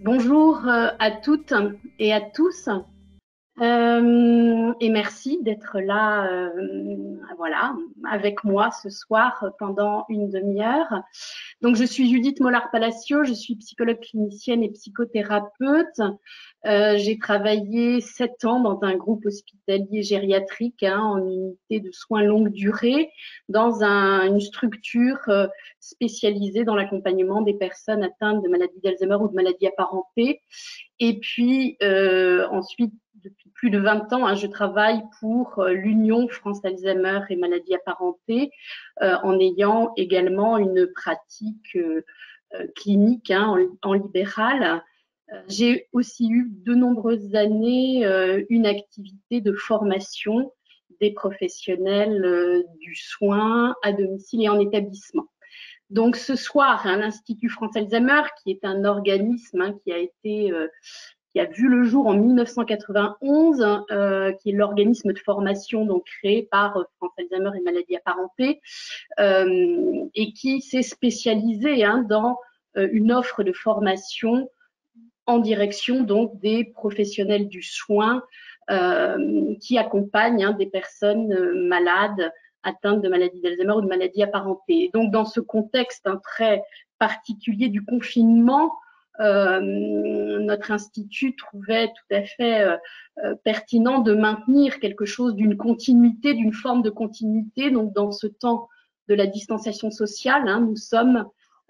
Bonjour à toutes et à tous. Et merci d'être là, voilà, avec moi ce soir pendant une demi-heure. Donc, je suis Judith Mollard-Palacio, je suis psychologue clinicienne et psychothérapeute. J'ai travaillé 7 ans dans un groupe hospitalier gériatrique en unité de soins longue durée, dans une structure spécialisée dans l'accompagnement des personnes atteintes de maladies d'Alzheimer ou de maladies apparentées. Et puis ensuite, depuis plus de 20 ans, je travaille pour l'Union France Alzheimer et maladies apparentées, en ayant également une pratique clinique en libéral. J'ai aussi eu de nombreuses années une activité de formation des professionnels du soin à domicile et en établissement. Donc ce soir, l'Institut France Alzheimer, qui est un organisme qui a vu le jour en 1991, qui est l'organisme de formation donc créé par France Alzheimer et maladies apparentées, et qui s'est spécialisé dans une offre de formation en direction donc des professionnels du soin qui accompagnent des personnes malades atteintes de maladies d'Alzheimer ou de maladies apparentées. Et donc, dans ce contexte très particulier du confinement, notre institut trouvait tout à fait pertinent de maintenir quelque chose d'une continuité, d'une forme de continuité. Donc, dans ce temps de la distanciation sociale, nous sommes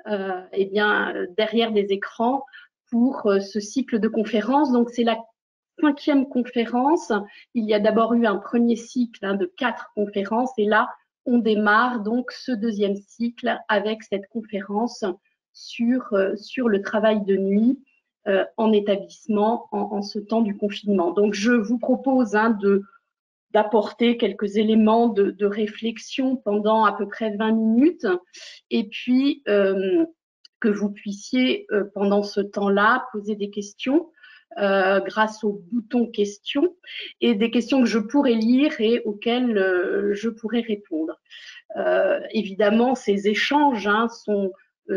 derrière des écrans pour ce cycle de conférences. Donc, c'est la 5e conférence. Il y a d'abord eu un premier cycle de 4 conférences et là, on démarre donc ce 2e cycle avec cette conférence sur le travail de nuit en établissement en ce temps du confinement. Donc, je vous propose d'apporter quelques éléments de réflexion pendant à peu près 20 minutes et puis que vous puissiez, pendant ce temps-là, poser des questions grâce au bouton questions et des questions que je pourrais lire et auxquelles je pourrais répondre. Évidemment, ces échanges sont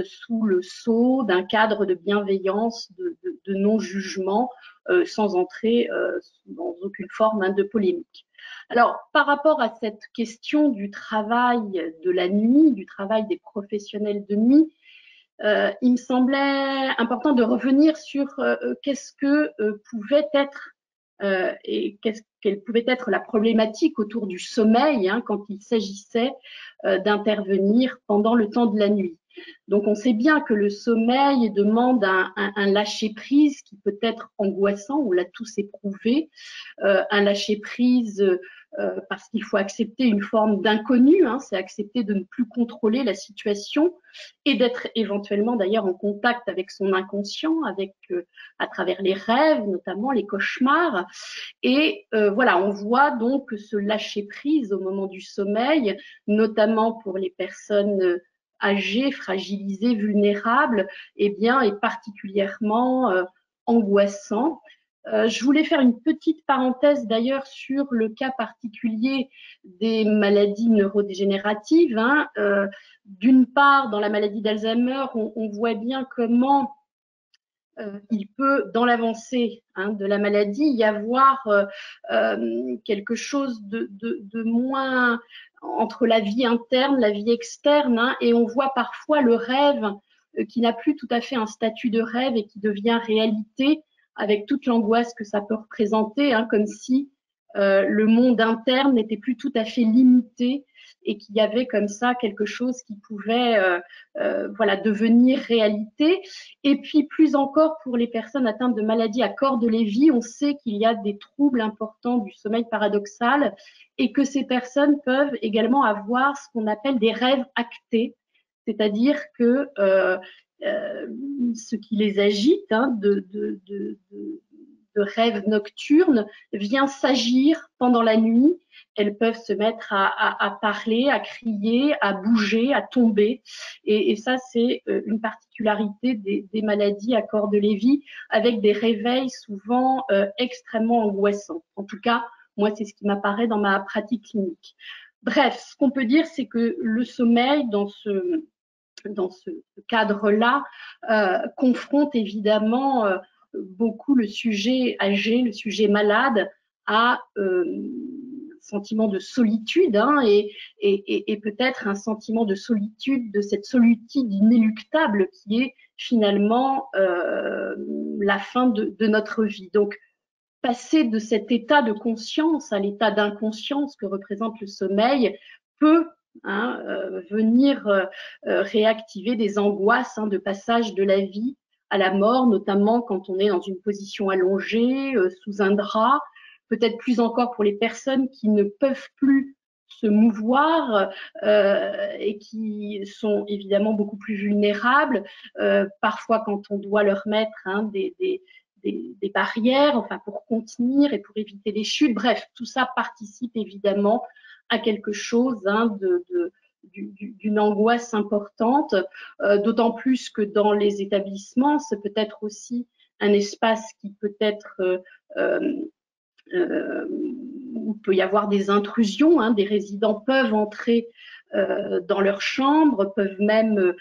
sous le sceau d'un cadre de bienveillance, de non-jugement, sans entrer dans aucune forme de polémique. Alors, par rapport à cette question du travail de la nuit, du travail des professionnels de nuit, il me semblait important de revenir sur qu'est-ce que pouvait être et quelle pouvait être la problématique autour du sommeil quand il s'agissait d'intervenir pendant le temps de la nuit. Donc, on sait bien que le sommeil demande un lâcher-prise qui peut être angoissant, on l'a tous éprouvé, un lâcher-prise parce qu'il faut accepter une forme d'inconnu, c'est accepter de ne plus contrôler la situation et d'être éventuellement d'ailleurs en contact avec son inconscient, à travers les rêves, notamment les cauchemars. Et voilà, on voit donc que ce lâcher-prise au moment du sommeil, notamment pour les personnes âgées, fragilisées, vulnérables, est particulièrement angoissant. Je voulais faire une petite parenthèse d'ailleurs sur le cas particulier des maladies neurodégénératives. D'une part, dans la maladie d'Alzheimer, on voit bien comment il peut, dans l'avancée de la maladie, y avoir quelque chose de moins entre la vie interne, la vie externe, et on voit parfois le rêve qui n'a plus tout à fait un statut de rêve et qui devient réalité, avec toute l'angoisse que ça peut représenter, comme si le monde interne n'était plus tout à fait limité et qu'il y avait comme ça quelque chose qui pouvait devenir réalité. Et puis plus encore pour les personnes atteintes de maladies à corps de Lévy, on sait qu'il y a des troubles importants du sommeil paradoxal et que ces personnes peuvent également avoir ce qu'on appelle des rêves actés, c'est-à-dire que ce qui les agite de rêves nocturnes vient s'agir pendant la nuit. Elles peuvent se mettre à parler, à crier, à bouger, à tomber. Et ça, c'est une particularité des maladies à corps de Lévy, avec des réveils souvent extrêmement angoissants. En tout cas, moi, c'est ce qui m'apparaît dans ma pratique clinique. Bref, ce qu'on peut dire, c'est que le sommeil, dans ce dans ce cadre-là, confronte évidemment beaucoup le sujet âgé, le sujet malade à sentiment de solitude et peut-être un sentiment de solitude, de cette solitude inéluctable qui est finalement la fin de notre vie. Donc, passer de cet état de conscience à l'état d'inconscience que représente le sommeil peut venir réactiver des angoisses de passage de la vie à la mort, notamment quand on est dans une position allongée, sous un drap, peut-être plus encore pour les personnes qui ne peuvent plus se mouvoir et qui sont évidemment beaucoup plus vulnérables. Parfois, quand on doit leur mettre des barrières, enfin pour contenir et pour éviter les chutes. Bref, tout ça participe évidemment à quelque chose d'une angoisse importante, d'autant plus que dans les établissements, c'est peut-être aussi un espace qui peut être où il peut y avoir des intrusions, des résidents peuvent entrer dans leur chambre, peuvent même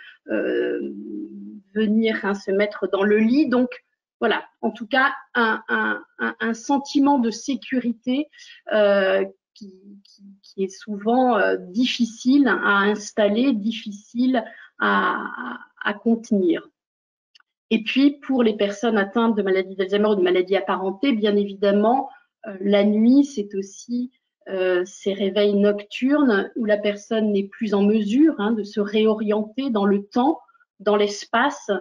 venir se mettre dans le lit. Donc voilà, en tout cas, un sentiment de sécurité qui est souvent difficile à installer, difficile à contenir. Et puis, pour les personnes atteintes de maladie d'Alzheimer ou de maladies apparentées, bien évidemment, la nuit, c'est aussi ces réveils nocturnes où la personne n'est plus en mesure de se réorienter dans le temps, dans l'espace,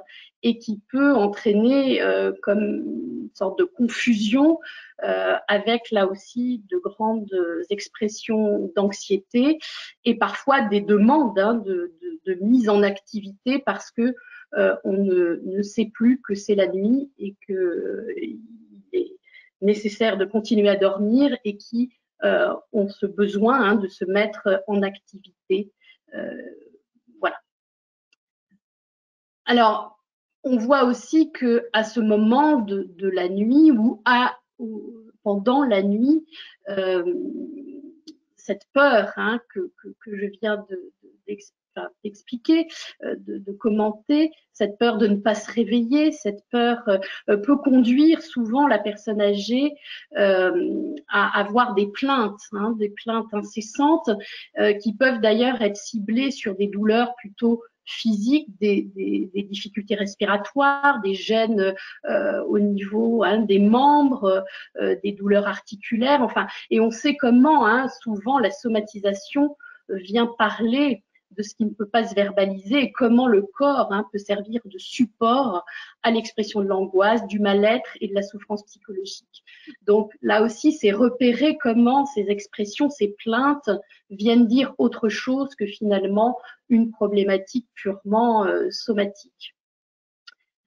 et qui peut entraîner comme une sorte de confusion avec là aussi de grandes expressions d'anxiété et parfois des demandes de mise en activité parce que on ne sait plus que c'est la nuit et qu'il est nécessaire de continuer à dormir et qui ont ce besoin de se mettre en activité. Voilà. Alors, on voit aussi que à ce moment de la nuit ou pendant la nuit, cette peur que je viens d'expliquer, de commenter, cette peur de ne pas se réveiller, cette peur peut conduire souvent la personne âgée à avoir des plaintes incessantes qui peuvent d'ailleurs être ciblées sur des douleurs plutôt physiques, des difficultés respiratoires, des gènes au niveau des membres, des douleurs articulaires, enfin, et on sait comment souvent la somatisation vient parler de ce qui ne peut pas se verbaliser et comment le corps peut servir de support à l'expression de l'angoisse, du mal-être et de la souffrance psychologique. Donc là aussi, c'est repérer comment ces expressions, ces plaintes viennent dire autre chose que finalement une problématique purement somatique.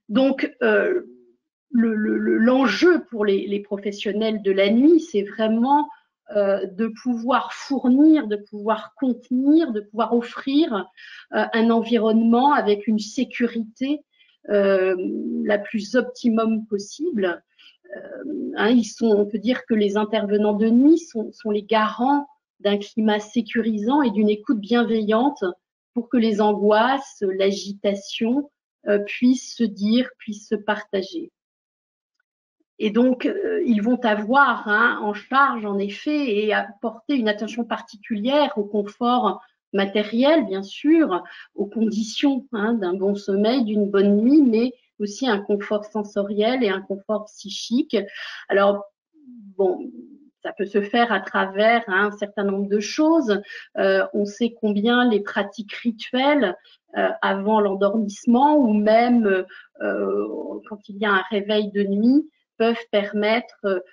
Donc, l'enjeu pour les professionnels de la nuit, c'est vraiment de pouvoir fournir, de pouvoir contenir, de pouvoir offrir un environnement avec une sécurité la plus optimum possible. On peut dire que les intervenants de nuit sont les garants d'un climat sécurisant et d'une écoute bienveillante pour que les angoisses, l'agitation puissent se dire, puissent se partager. Et donc, ils vont avoir en charge, en effet, et apporter une attention particulière au confort matériel, bien sûr, aux conditions d'un bon sommeil, d'une bonne nuit, mais aussi un confort sensoriel et un confort psychique. Alors, bon, ça peut se faire à travers un certain nombre de choses. On sait combien les pratiques rituelles avant l'endormissement ou même quand il y a un réveil de nuit peuvent permettre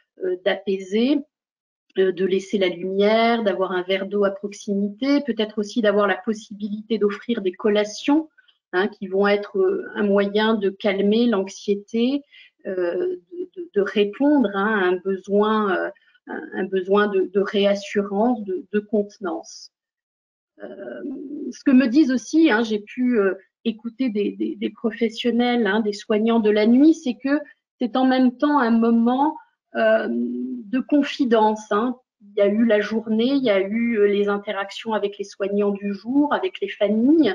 d'apaiser, de laisser la lumière, d'avoir un verre d'eau à proximité, peut-être aussi d'avoir la possibilité d'offrir des collations qui vont être un moyen de calmer l'anxiété, de répondre à un besoin de réassurance, de contenance. Ce que me disent aussi, j'ai pu écouter des professionnels, des soignants de la nuit, c'est que c'est en même temps un moment de confidence. Il y a eu la journée, il y a eu les interactions avec les soignants du jour, avec les familles,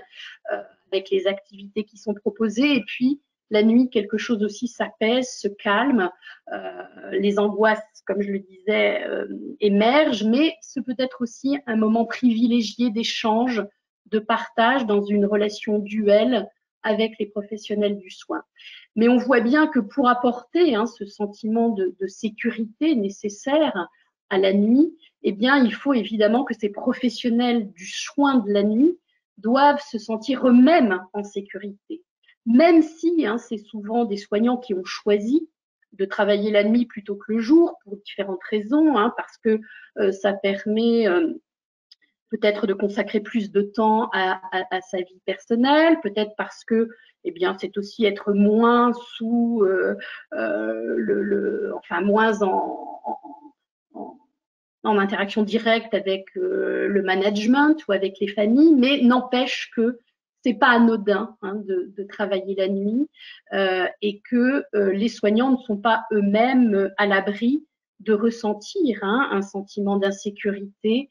avec les activités qui sont proposées. Et puis, la nuit, quelque chose aussi s'apaise, se calme. Les angoisses, comme je le disais, émergent, mais ce peut être aussi un moment privilégié d'échange, de partage dans une relation duelle avec les professionnels du soin. Mais on voit bien que pour apporter ce sentiment de sécurité nécessaire à la nuit, eh bien, il faut évidemment que ces professionnels du soin de la nuit doivent se sentir eux-mêmes en sécurité. Même si c'est souvent des soignants qui ont choisi de travailler la nuit plutôt que le jour pour différentes raisons, parce que ça permet peut-être de consacrer plus de temps à sa vie personnelle, peut-être parce que c'est aussi être moins sous moins en interaction directe avec le management ou avec les familles, mais n'empêche que c'est pas anodin de travailler la nuit et que les soignants ne sont pas eux-mêmes à l'abri de ressentir un sentiment d'insécurité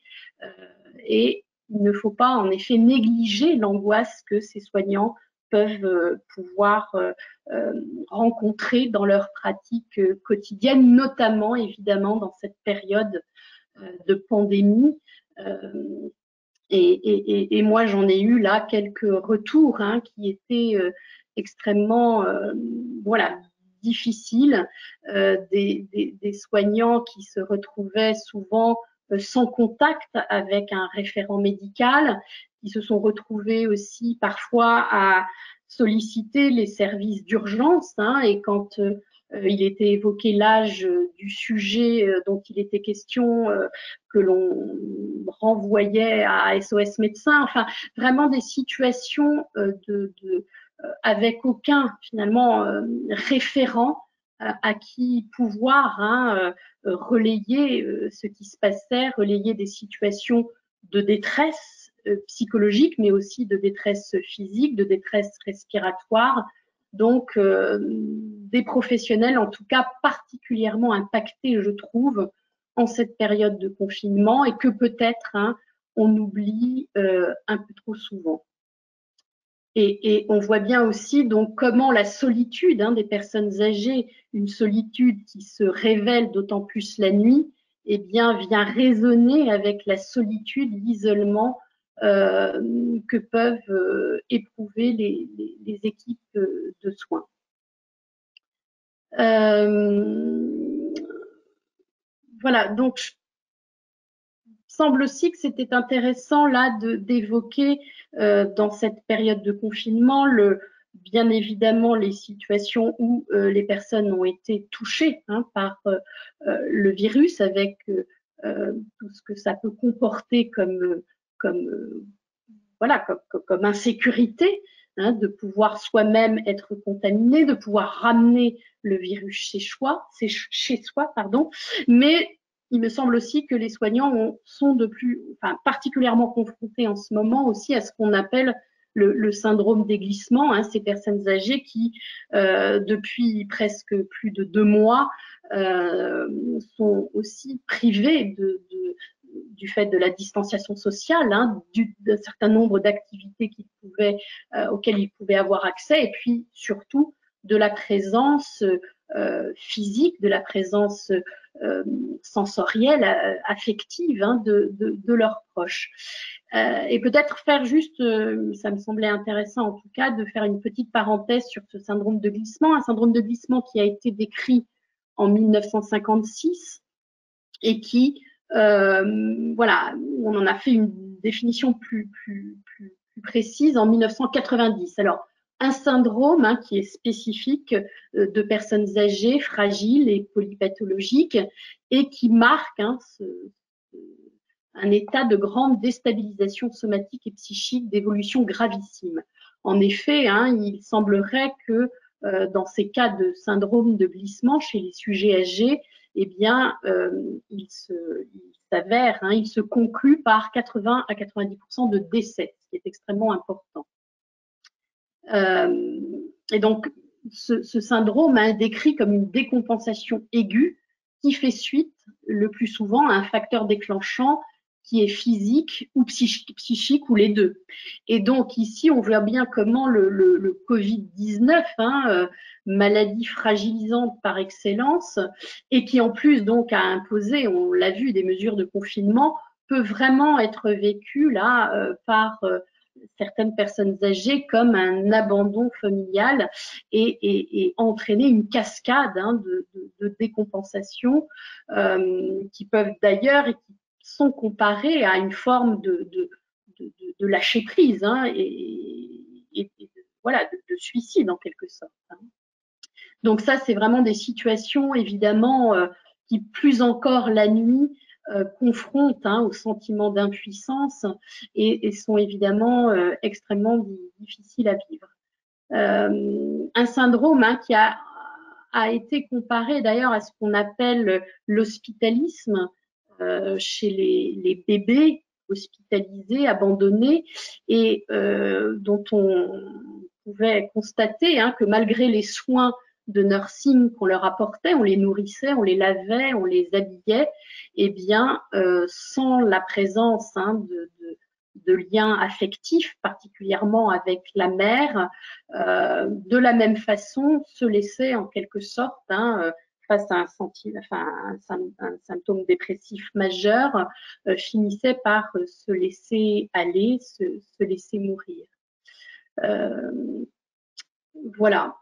et il ne faut pas en effet négliger l'angoisse que ces soignants peuvent pouvoir rencontrer dans leur pratique quotidienne, notamment évidemment dans cette période de pandémie. Et moi, j'en ai eu là quelques retours qui étaient extrêmement difficiles, des soignants qui se retrouvaient souvent sans contact avec un référent médical, qui se sont retrouvés aussi parfois à solliciter les services d'urgence et quand il était évoqué l'âge du sujet dont il était question, que l'on renvoyait à SOS médecins, enfin vraiment des situations avec aucun finalement référent à qui pouvoir relayer ce qui se passait, relayer des situations de détresse psychologique, mais aussi de détresse physique, de détresse respiratoire. Donc, des professionnels, en tout cas particulièrement impactés, je trouve, en cette période de confinement et que peut-être on oublie un peu trop souvent. Et on voit bien aussi donc comment la solitude des personnes âgées, une solitude qui se révèle d'autant plus la nuit, vient résonner avec la solitude, l'isolement que peuvent éprouver les équipes de soins. Voilà, donc semble aussi que c'était intéressant là d'évoquer dans cette période de confinement bien évidemment les situations où les personnes ont été touchées par le virus avec tout ce que ça peut comporter comme insécurité, de pouvoir soi-même être contaminé, de pouvoir ramener le virus chez soi, mais il me semble aussi que les soignants sont particulièrement confrontés en ce moment aussi à ce qu'on appelle le syndrome des glissements, ces personnes âgées qui, depuis presque plus de 2 mois, sont aussi privées du fait de la distanciation sociale, d'un certain nombre d'activités auxquelles ils pouvaient avoir accès, et puis surtout de la présence physique, de la présence sensorielle, affective de leurs proches. Et peut-être faire juste, ça me semblait intéressant en tout cas, de faire une petite parenthèse sur ce syndrome de glissement, un syndrome de glissement qui a été décrit en 1956 et qui, on en a fait une définition plus précise en 1990. Alors, un syndrome qui est spécifique de personnes âgées, fragiles et polypathologiques et qui marque un état de grande déstabilisation somatique et psychique d'évolution gravissime. En effet, il semblerait que dans ces cas de syndrome de glissement chez les sujets âgés, il s'avère, il se conclut par 80 à 90% de décès, ce qui est extrêmement important. Et donc, ce syndrome est décrit comme une décompensation aiguë qui fait suite, le plus souvent, à un facteur déclenchant qui est physique ou psychique ou les deux. Et donc ici, on voit bien comment le Covid-19, maladie fragilisante par excellence, et qui en plus donc a imposé, on l'a vu, des mesures de confinement, peut vraiment être vécu là par certaines personnes âgées comme un abandon familial et entraîner une cascade de décompensation qui peuvent d'ailleurs et qui sont comparées à une forme de lâcher prise et voilà, de suicide en quelque sorte. Donc ça, c'est vraiment des situations évidemment qui, plus encore la nuit, confrontent au sentiment d'impuissance et sont évidemment extrêmement difficiles à vivre. Un syndrome qui a été comparé d'ailleurs à ce qu'on appelle l'hospitalisme chez les bébés hospitalisés, abandonnés, et dont on pouvait constater que malgré les soins de nursing qu'on leur apportait, on les nourrissait, on les lavait, on les habillait, eh bien, sans la présence de liens affectifs, particulièrement avec la mère, de la même façon, se laisser en quelque sorte, face à un symptôme dépressif majeur, finissait par se laisser aller, se laisser mourir. Voilà.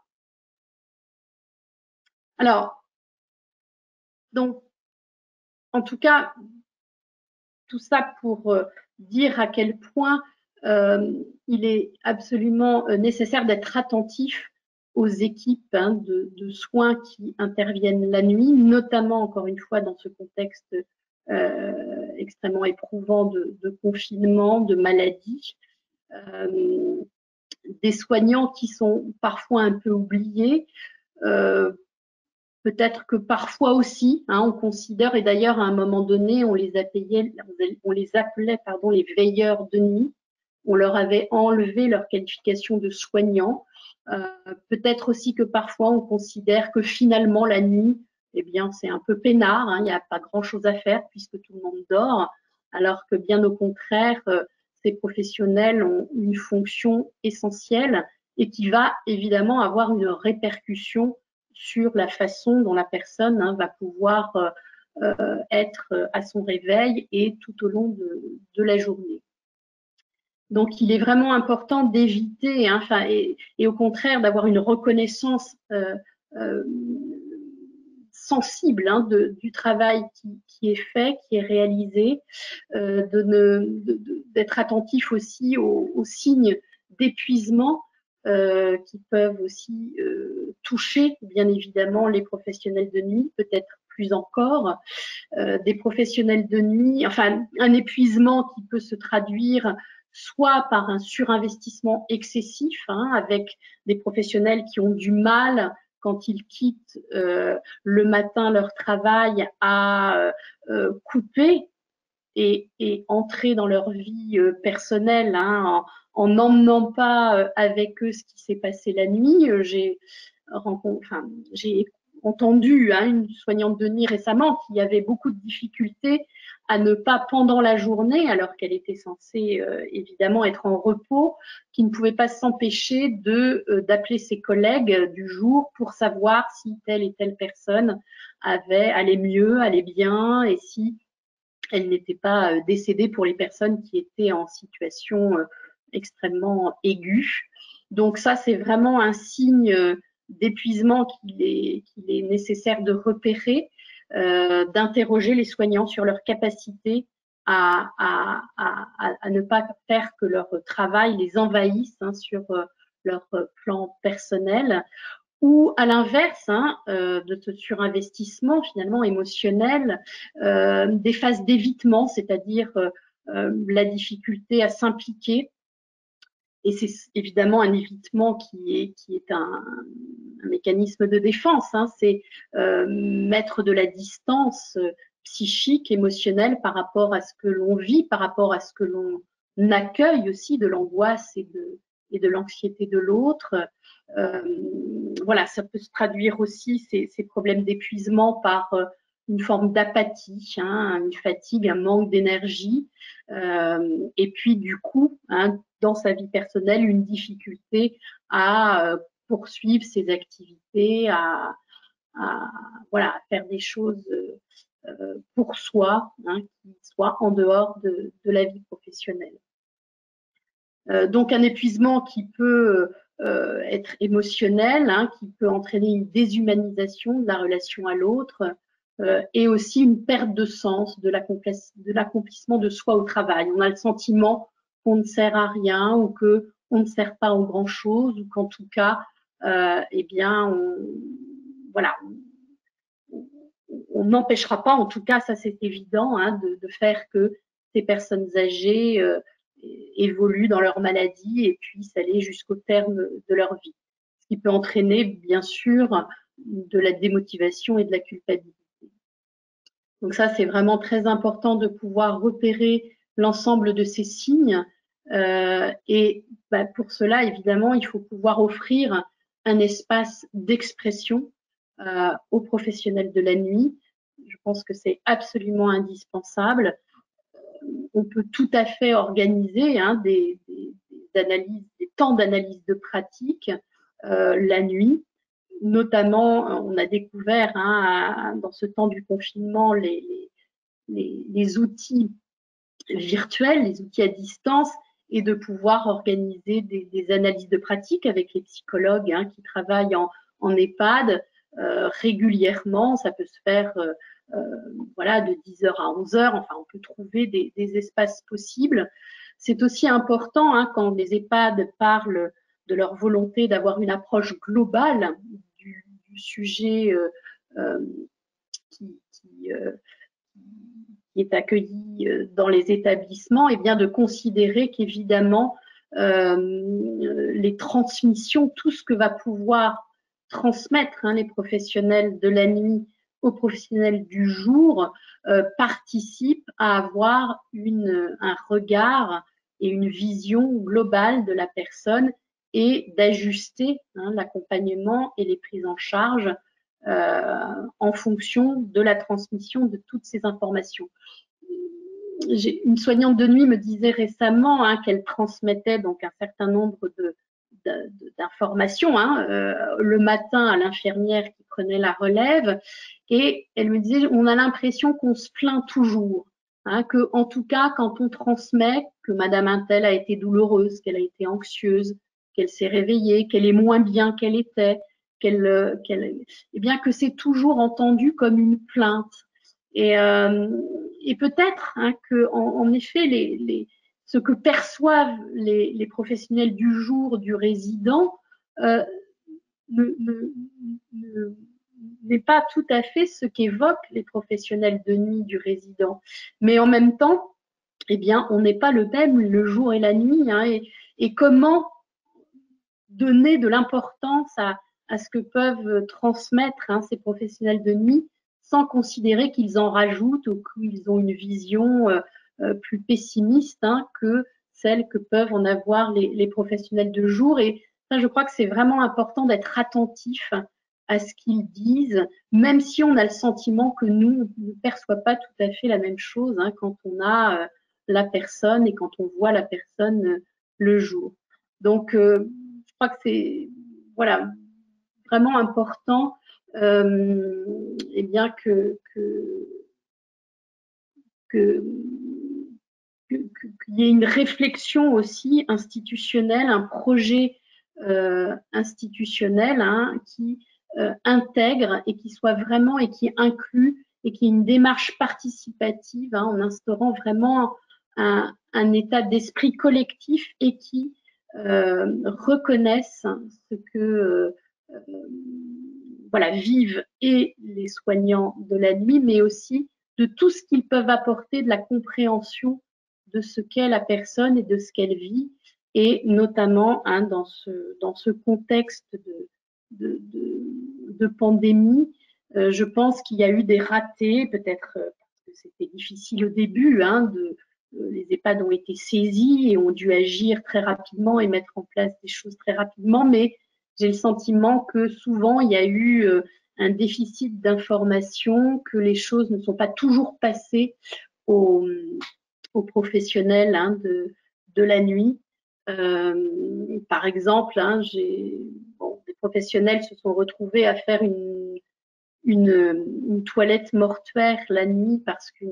Alors, donc, en tout cas, tout ça pour dire à quel point il est absolument nécessaire d'être attentif aux équipes de soins qui interviennent la nuit, notamment, encore une fois, dans ce contexte extrêmement éprouvant de confinement, de maladie. Des soignants qui sont parfois un peu oubliés, peut-être que parfois aussi, on considère, et d'ailleurs à un moment donné, on les appelait les veilleurs de nuit. On leur avait enlevé leur qualification de soignants. Peut-être aussi que parfois on considère que finalement la nuit, eh bien c'est un peu peinard, il n'y a pas grand-chose à faire puisque tout le monde dort, alors que bien au contraire, ces professionnels ont une fonction essentielle et qui va évidemment avoir une répercussion sur la façon dont la personne va pouvoir être à son réveil et tout au long de la journée. Donc, il est vraiment important d'éviter, et au contraire d'avoir une reconnaissance sensible du travail qui est fait, qui est réalisé, d'être attentif aussi aux signes d'épuisement qui peuvent aussi toucher bien évidemment les professionnels de nuit, peut-être plus encore, des professionnels de nuit, un épuisement qui peut se traduire soit par un surinvestissement excessif, avec des professionnels qui ont du mal quand ils quittent le matin leur travail à couper et entrer dans leur vie personnelle en n'emmenant pas avec eux ce qui s'est passé la nuit. J'ai entendu une soignante de nuit récemment qui avait beaucoup de difficultés à ne pas, pendant la journée, alors qu'elle était censée évidemment être en repos, qui ne pouvait pas s'empêcher d'appeler ses collègues du jour pour savoir si telle et telle personne allait mieux, allait bien, et si elle n'était pas décédée pour les personnes qui étaient en situation extrêmement aiguë. Donc ça, c'est vraiment un signe d'épuisement qu'il est nécessaire de repérer, d'interroger les soignants sur leur capacité à ne pas faire que leur travail les envahisse sur leur plan personnel, ou à l'inverse de ce surinvestissement finalement émotionnel, des phases d'évitement, c'est-à-dire la difficulté à s'impliquer. Et c'est évidemment un évitement qui est un mécanisme de défense, c'est mettre de la distance psychique, émotionnelle par rapport à ce que l'on vit, par rapport à ce que l'on accueille aussi de l'angoisse et de l'anxiété de l'autre. Voilà, ça peut se traduire aussi, ces problèmes d'épuisement, par une forme d'apathie, hein, une fatigue, un manque d'énergie, et puis du coup, hein, dans sa vie personnelle, une difficulté à poursuivre ses activités, à voilà, à faire des choses pour soi, hein, qui soient en dehors de la vie professionnelle. Donc un épuisement qui peut être émotionnel, hein, qui peut entraîner une déshumanisation de la relation à l'autre, et aussi une perte de sens de l'accomplissement de soi au travail. On a le sentiment qu'on ne sert à rien ou que on ne sert pas en grand chose, ou qu'en tout cas, eh bien, voilà, on n'empêchera pas, en tout cas, ça c'est évident, hein, de faire que ces personnes âgées évoluent dans leur maladie et puissent aller jusqu'au terme de leur vie. Ce qui peut entraîner, bien sûr, de la démotivation et de la culpabilité. Donc ça, c'est vraiment très important de pouvoir repérer l'ensemble de ces signes. Et pour cela, évidemment, il faut pouvoir offrir un espace d'expression aux professionnels de la nuit. Je pense que c'est absolument indispensable. On peut tout à fait organiser des temps d'analyse de pratique la nuit. Notamment, on a découvert dans ce temps du confinement les outils virtuels, les outils à distance, et de pouvoir organiser des analyses de pratique avec les psychologues qui travaillent en EHPAD régulièrement. Ça peut se faire voilà, de 10h à 11h. Enfin, on peut trouver des espaces possibles. C'est aussi important quand les EHPAD parlent de leur volonté d'avoir une approche globale du sujet qui est accueilli dans les établissements, et bien de considérer qu'évidemment les transmissions, tout ce que va pouvoir transmettre les professionnels de la nuit aux professionnels du jour, participe à avoir un regard et une vision globale de la personne et d'ajuster l'accompagnement et les prises en charge en fonction de la transmission de toutes ces informations. Une soignante de nuit me disait récemment qu'elle transmettait donc un certain nombre d'informations le matin à l'infirmière qui prenait la relève, et elle me disait on a l'impression qu'on se plaint toujours, que en tout cas quand on transmet que Madame Untel a été douloureuse, qu'elle a été anxieuse, qu'elle s'est réveillée, qu'elle est moins bien qu'elle était, eh bien que c'est toujours entendu comme une plainte. Et peut-être que en effet ce que perçoivent les professionnels du jour du résident n'est pas tout à fait ce qu'évoquent les professionnels de nuit du résident. Mais en même temps, eh bien, on n'est pas le même le jour et la nuit. Et comment donner de l'importance à ce que peuvent transmettre ces professionnels de nuit sans considérer qu'ils en rajoutent ou qu'ils ont une vision plus pessimiste que celle que peuvent en avoir les professionnels de jour. Et ça, je crois que c'est vraiment important d'être attentif à ce qu'ils disent, même si on a le sentiment que nous, on ne perçoit pas tout à fait la même chose quand on a la personne et quand on voit la personne le jour. Donc, je crois que c'est voilà, vraiment important eh bien qu'il y ait une réflexion aussi institutionnelle, un projet institutionnel qui intègre et qui soit vraiment et qui inclut et qui ait une démarche participative en instaurant vraiment un état d'esprit collectif et qui reconnaissent ce que voilà, vivent et les soignants de la nuit, mais aussi de tout ce qu'ils peuvent apporter, de la compréhension de ce qu'est la personne et de ce qu'elle vit, et notamment dans ce contexte de pandémie, je pense qu'il y a eu des ratés, peut-être parce que c'était difficile au début, les EHPAD ont été saisis et ont dû agir très rapidement et mettre en place des choses très rapidement, mais j'ai le sentiment que souvent il y a eu un déficit d'information, que les choses ne sont pas toujours passées aux professionnels hein, de la nuit. Par exemple, hein, des professionnels se sont retrouvés à faire une toilette mortuaire la nuit parce qu'une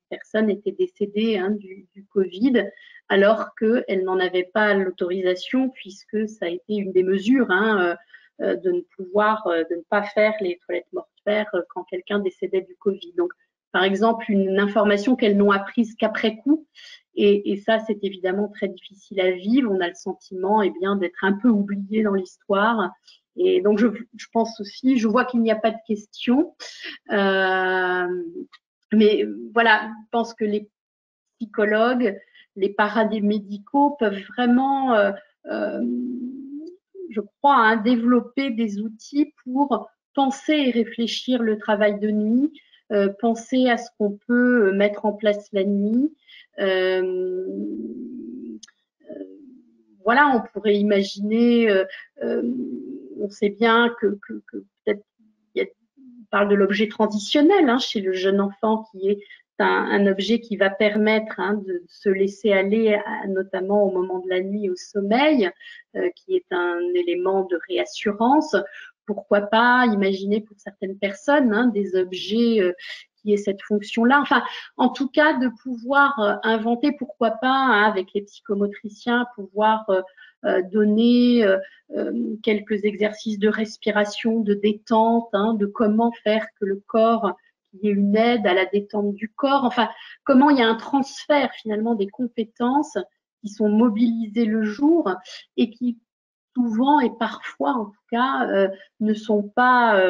personne était décédée hein, du Covid, alors qu'elle n'en avait pas l'autorisation, puisque ça a été une des mesures hein, de ne pas faire les toilettes mortuaires quand quelqu'un décédait du Covid. Donc, par exemple, une information qu'elles n'ont apprise qu'après coup. Et ça, c'est évidemment très difficile à vivre. On a le sentiment eh bien, d'être un peu oublié dans l'histoire. Et donc, je pense aussi, je vois qu'il n'y a pas de questions. Mais voilà, je pense que les psychologues, les paramédicaux peuvent vraiment, je crois, hein, développer des outils pour penser et réfléchir le travail de nuit, penser à ce qu'on peut mettre en place la nuit. Voilà, on pourrait imaginer, on sait bien que peut-être on parle de l'objet transitionnel hein, chez le jeune enfant, qui est un objet qui va permettre hein, de se laisser aller, notamment au moment de la nuit, au sommeil, qui est un élément de réassurance. Pourquoi pas imaginer pour certaines personnes hein, des objets qui aient cette fonction-là. Enfin, en tout cas, de pouvoir inventer, pourquoi pas, hein, avec les psychomotriciens, pouvoir donner quelques exercices de respiration, de détente, hein, de comment faire que le corps, qu'il y ait une aide à la détente du corps. Enfin, comment il y a un transfert finalement des compétences qui sont mobilisées le jour et qui souvent et parfois en tout cas ne sont pas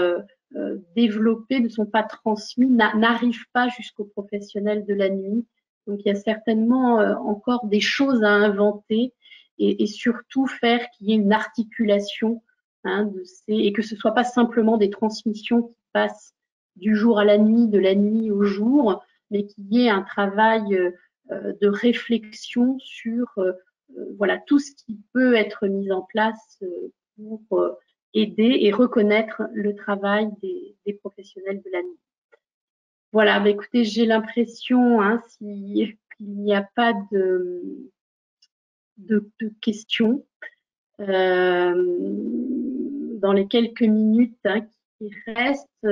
développés, ne sont pas transmis, n'arrivent pas jusqu'aux professionnels de la nuit. Donc il y a certainement encore des choses à inventer et surtout faire qu'il y ait une articulation hein, et que ce ne soit pas simplement des transmissions qui passent du jour à la nuit, de la nuit au jour, mais qu'il y ait un travail de réflexion sur voilà, tout ce qui peut être mis en place pour aider et reconnaître le travail des professionnels de la nuit. Voilà, bah écoutez, j'ai l'impression, hein, qu'il n'y a pas de questions, dans les quelques minutes hein, qui restent,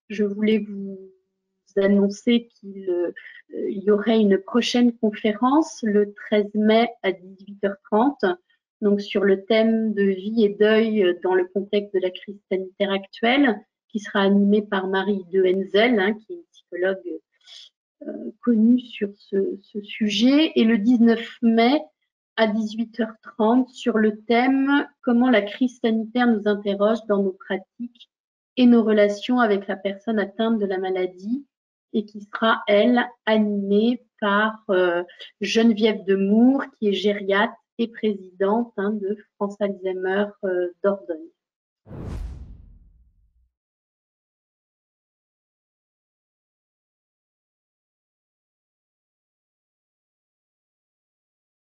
je voulais vous annoncer qu'il y aurait une prochaine conférence le 13 mai à 18h30, donc sur le thème de vie et deuil dans le contexte de la crise sanitaire actuelle, qui sera animée par Marie Dehenzel, hein, qui est une psychologue connue sur ce sujet, et le 19 mai à 18h30 sur le thème « Comment la crise sanitaire nous interroge dans nos pratiques et nos relations avec la personne atteinte de la maladie », et qui sera, elle, animée par Geneviève Demour, qui est gériatre et présidente hein, de France Alzheimer Dordogne.